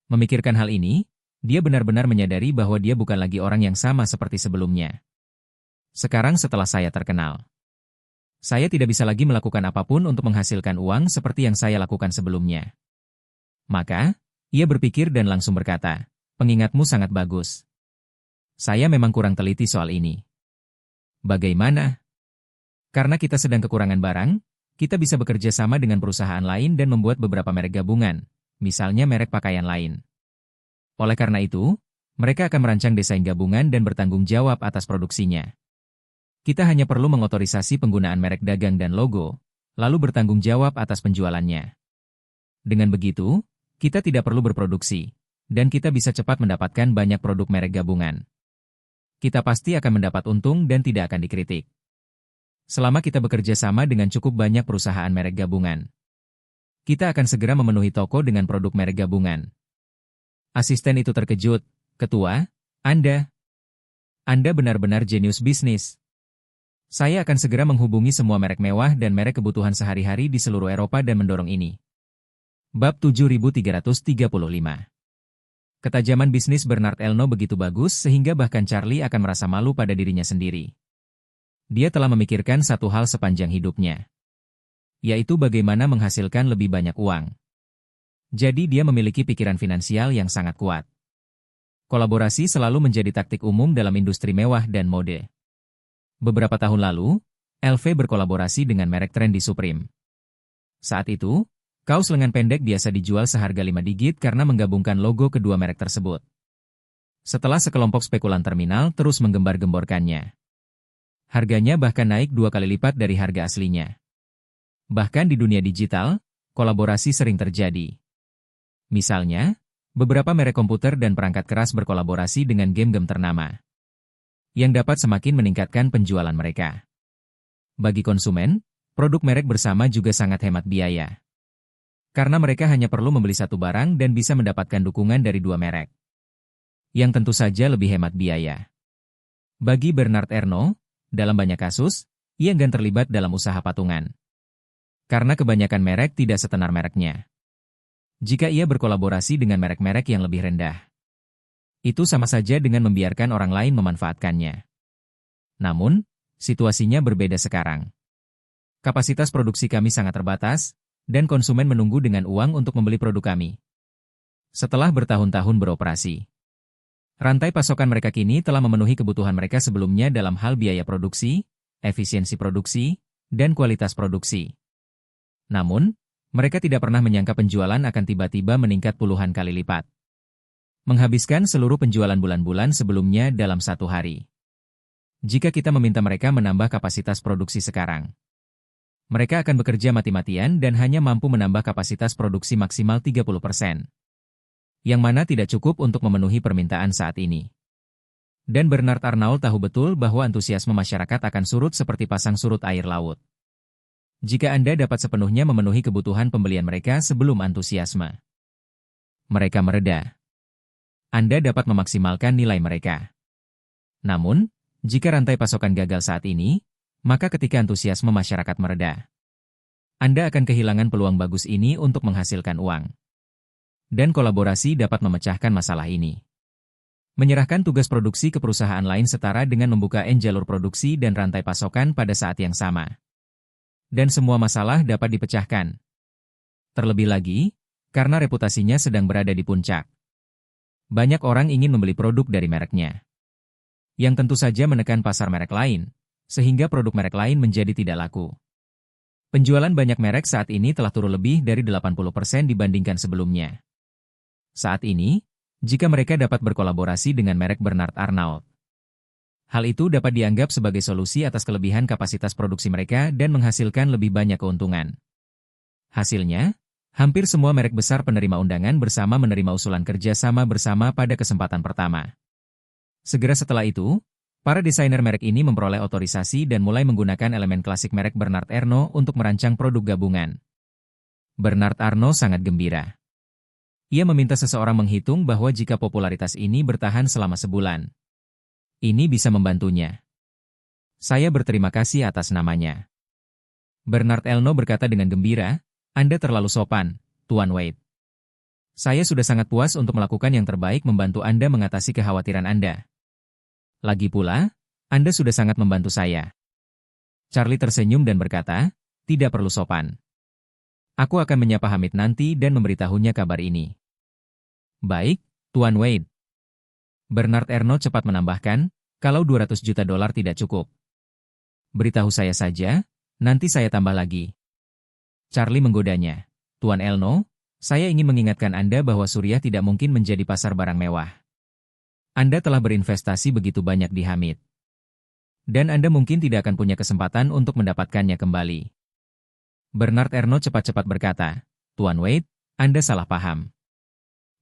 Memikirkan hal ini, dia benar-benar menyadari bahwa dia bukan lagi orang yang sama seperti sebelumnya. Sekarang setelah saya terkenal, saya tidak bisa lagi melakukan apapun untuk menghasilkan uang seperti yang saya lakukan sebelumnya. Maka, ia berpikir dan langsung berkata, pengingatmu sangat bagus. Saya memang kurang teliti soal ini. Bagaimana? Karena kita sedang kekurangan barang, kita bisa bekerja sama dengan perusahaan lain dan membuat beberapa merek gabungan, misalnya merek pakaian lain. Oleh karena itu, mereka akan merancang desain gabungan dan bertanggung jawab atas produksinya. Kita hanya perlu mengotorisasi penggunaan merek dagang dan logo, lalu bertanggung jawab atas penjualannya. Dengan begitu, kita tidak perlu berproduksi, dan kita bisa cepat mendapatkan banyak produk merek gabungan. Kita pasti akan mendapat untung dan tidak akan dikritik. Selama kita bekerja sama dengan cukup banyak perusahaan merek gabungan, kita akan segera memenuhi toko dengan produk merek gabungan. Asisten itu terkejut. Ketua, Anda benar-benar jenius bisnis. Saya akan segera menghubungi semua merek mewah dan merek kebutuhan sehari-hari di seluruh Eropa dan mendorong ini. Bab 7335. Ketajaman bisnis Bernard Elno begitu bagus sehingga bahkan Charlie akan merasa malu pada dirinya sendiri. Dia telah memikirkan satu hal sepanjang hidupnya, yaitu bagaimana menghasilkan lebih banyak uang. Jadi dia memiliki pikiran finansial yang sangat kuat. Kolaborasi selalu menjadi taktik umum dalam industri mewah dan mode. Beberapa tahun lalu, LV berkolaborasi dengan merek trendy Supreme. Saat itu, kaos lengan pendek biasa dijual seharga 5 digit karena menggabungkan logo kedua merek tersebut. Setelah sekelompok spekulan terminal terus menggembar-gemborkannya, harganya bahkan naik 2 kali lipat dari harga aslinya. Bahkan di dunia digital, kolaborasi sering terjadi. Misalnya, beberapa merek komputer dan perangkat keras berkolaborasi dengan game-game ternama, yang dapat semakin meningkatkan penjualan mereka. Bagi konsumen, produk merek bersama juga sangat hemat biaya. Karena mereka hanya perlu membeli satu barang dan bisa mendapatkan dukungan dari 2 merek, yang tentu saja lebih hemat biaya. Bagi Bernard Arnault, dalam banyak kasus, ia enggan terlibat dalam usaha patungan. Karena kebanyakan merek tidak setenar mereknya. Jika ia berkolaborasi dengan merek-merek yang lebih rendah, itu sama saja dengan membiarkan orang lain memanfaatkannya. Namun, situasinya berbeda sekarang. Kapasitas produksi kami sangat terbatas, dan konsumen menunggu dengan uang untuk membeli produk kami. Setelah bertahun-tahun beroperasi, rantai pasokan mereka kini telah memenuhi kebutuhan mereka sebelumnya dalam hal biaya produksi, efisiensi produksi, dan kualitas produksi. Namun, mereka tidak pernah menyangka penjualan akan tiba-tiba meningkat puluhan kali lipat. Menghabiskan seluruh penjualan bulan-bulan sebelumnya dalam satu hari. Jika kita meminta mereka menambah kapasitas produksi sekarang, mereka akan bekerja mati-matian dan hanya mampu menambah kapasitas produksi maksimal 30%. Yang mana tidak cukup untuk memenuhi permintaan saat ini. Dan Bernard Arnault tahu betul bahwa antusiasme masyarakat akan surut seperti pasang surut air laut. Jika Anda dapat sepenuhnya memenuhi kebutuhan pembelian mereka sebelum antusiasme mereka mereda, Anda dapat memaksimalkan nilai mereka. Namun, jika rantai pasokan gagal saat ini, maka ketika antusiasme masyarakat mereda, Anda akan kehilangan peluang bagus ini untuk menghasilkan uang. Dan kolaborasi dapat memecahkan masalah ini. Menyerahkan tugas produksi ke perusahaan lain setara dengan membuka jalur produksi dan rantai pasokan pada saat yang sama. Dan semua masalah dapat dipecahkan. Terlebih lagi, karena reputasinya sedang berada di puncak. Banyak orang ingin membeli produk dari mereknya, yang tentu saja menekan pasar merek lain, sehingga produk merek lain menjadi tidak laku. Penjualan banyak merek saat ini telah turun lebih dari 80% dibandingkan sebelumnya. Saat ini, jika mereka dapat berkolaborasi dengan merek Bernard Arnault, hal itu dapat dianggap sebagai solusi atas kelebihan kapasitas produksi mereka dan menghasilkan lebih banyak keuntungan. Hasilnya, hampir semua merek besar penerima undangan bersama menerima usulan kerja sama bersama pada kesempatan pertama. Segera setelah itu, para desainer merek ini memperoleh otorisasi dan mulai menggunakan elemen klasik merek Bernard Arnault untuk merancang produk gabungan. Bernard Arnault sangat gembira. Ia meminta seseorang menghitung bahwa jika popularitas ini bertahan selama sebulan, ini bisa membantunya. Saya berterima kasih atas namanya. Bernard Arnault berkata dengan gembira, Anda terlalu sopan, Tuan Wade. Saya sudah sangat puas untuk melakukan yang terbaik membantu Anda mengatasi kekhawatiran Anda. Lagi pula, Anda sudah sangat membantu saya. Charlie tersenyum dan berkata, tidak perlu sopan. Aku akan menyapa Hamid nanti dan memberitahunya kabar ini. Baik, Tuan Wade. Bernard Arnault cepat menambahkan, kalau $200 juta tidak cukup. Beritahu saya saja, nanti saya tambah lagi. Charlie menggodanya. Tuan Arnault, saya ingin mengingatkan Anda bahwa Suriah tidak mungkin menjadi pasar barang mewah. Anda telah berinvestasi begitu banyak di Hamid. Dan Anda mungkin tidak akan punya kesempatan untuk mendapatkannya kembali. Bernard Arnault cepat-cepat berkata, Tuan Wade, Anda salah paham.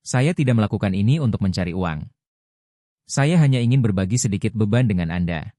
Saya tidak melakukan ini untuk mencari uang. Saya hanya ingin berbagi sedikit beban dengan Anda.